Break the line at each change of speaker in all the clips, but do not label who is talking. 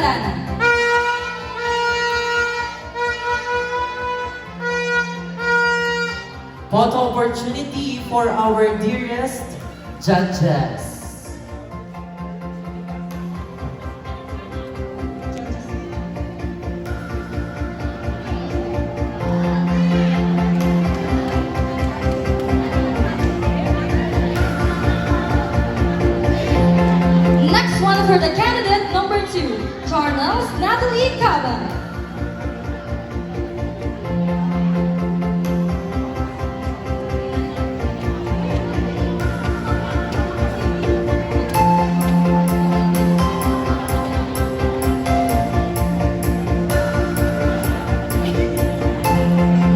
pangalan.
Photo opportunity for our dearest judges.
Next one for the candidate number 2, Charnels Natalie Cava.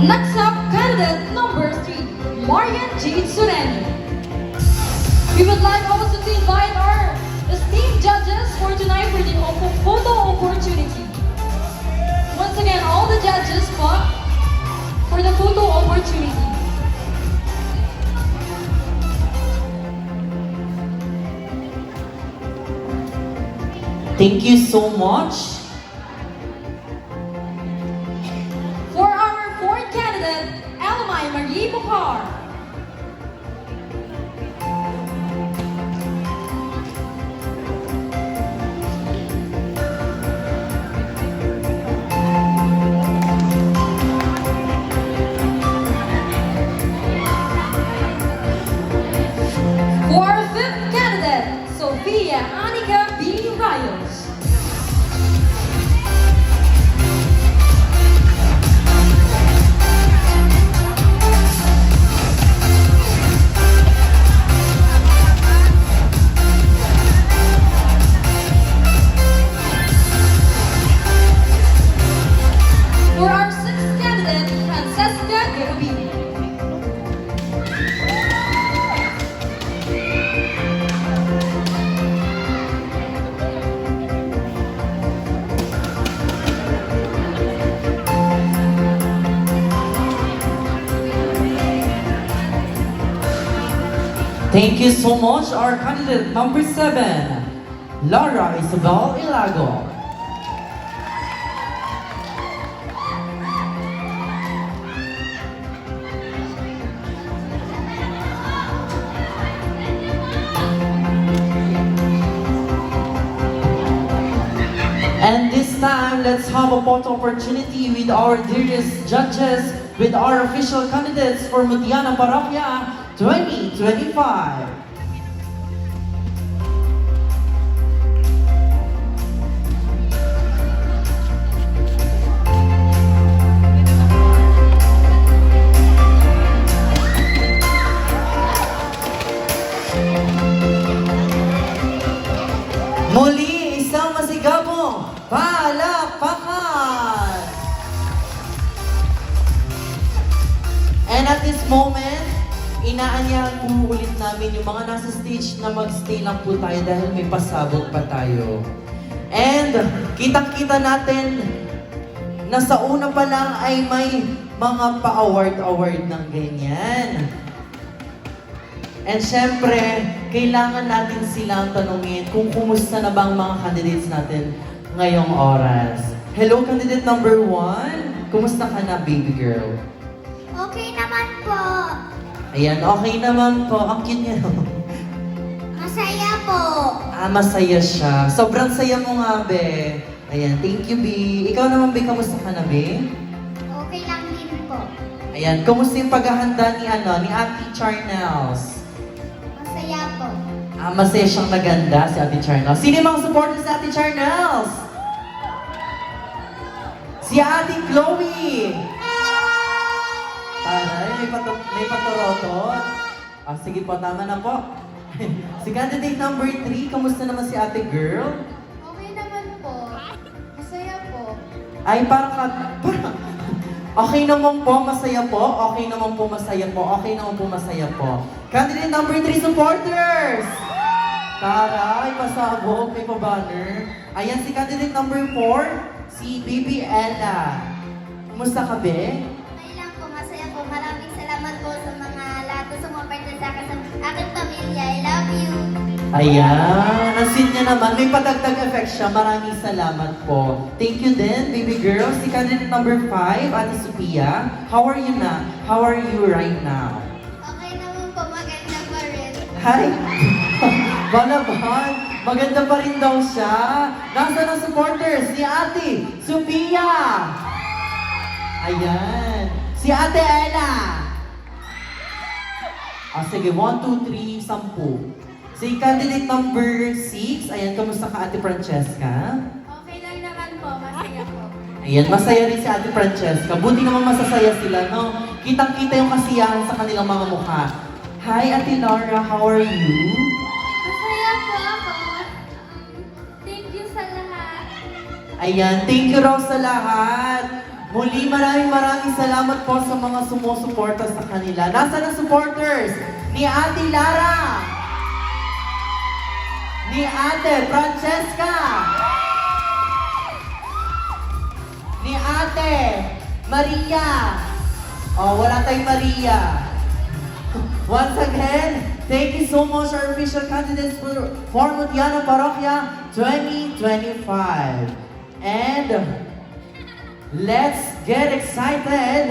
Next up, candidate number 3, Marian G. Sureni. We would like also to invite our esteemed judges for tonight for the photo opportunity. Once again, all the judges for the photo opportunity.
Thank you so much.
For our fourth candidate, Elamay Marie Bukhar. For our fifth candidate, Sofia Anika B. Rios. For our sixth candidate, Francesca Gerubini.
Thank you so much. Our candidate number 7, Laura Isabel Ilago. And this time, let's have a photo opportunity with our dearest judges, with our official candidates for Mutiana Parokya 2025. Muli, isang masigabong palakpakan! And at this moment, inaanyahan po ulit namin yung mga nasa stage na mag-stay lang po tayo dahil may pasabog pa tayo. And kitang-kita natin na sa una pa lang ay may mga pa-award-award ng ganyan. And syempre, kailangan natin silang tanungin kung kumusta na bang mga candidates natin ngayong oras. Hello, candidate number 1. Kumusta ka na, baby girl?
Okay naman po.
Ayan, okay naman po. Ang cute niya.
Masaya po.
Masaya siya. Sobrang saya mo nga, be. Ayan, thank you, B. Ikaw naman, be, kamusta ka na, be?
Okay lang din po.
Ayan, kumusta yung paghahanda ni Ate Charnels?
Masaya po.
Masaya siyang naganda si Ate Charnels. Sino yung mga supporters sa Ate Charnels? Si Ate Chloe! Taray, may paturotot. Sige po, tama na po. Si candidate number 3, kamusta naman si Ate Girl?
Okay naman po. Masaya po.
Ay, parang okay naman po, masaya po. Okay naman po, masaya po. Okay naman po, masaya po. Candidate number 3 supporters! Taray, pasabog, may pa-banner. Ayan, si candidate number 4, si Baby Ella. Kumusta ka, be?
Okay lang po. Masaya po. Maraming salamat po sa mga lahat sa mga partner sa akin, sa aking pamilya. I love you.
Ayan, ang sweet niya naman. May padagdag effect siya. Maraming salamat po. Thank you din, baby girl. Si candidate number 5, Ate Sophia. How are you na? How are you right now?
Okay naman po, maganda pa rin.
Hi! Balaban! Maganda pa rin daw siya. Nasaan ang supporters? Si Ate Sophia! Ayan. Si Ate Ella! Sige, 1, 2, 3, 10. Si candidate number 6, ayan, kamusta ka Ate Francesca?
Okay lang naman po, masaya po.
Ayan, masaya rin si Ate Francesca. Buti naman masasaya sila, no? Kitang-kita yung kasiyahan sa kanilang mga mukha. Hi, Ate Laura, how are you?
Masaya po ako. Thank you sa lahat.
Ayan, thank you raw sa lahat. Muli, maraming salamat po sa mga sumusuporta sa kanila. Nasaan ang supporters? Ni Ate Lara! Ni Ate Francesca! Ni Ate Maria! Oh, wala tayong Maria. Once again, thank you so much our official candidates for Mutiano Parokya 2025. And let's get excited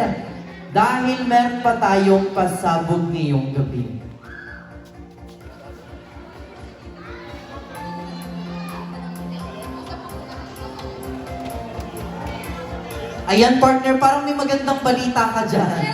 dahil meron pa tayong pasabog ngayong gabi. Ayan partner, parang may magandang balita ka dyan.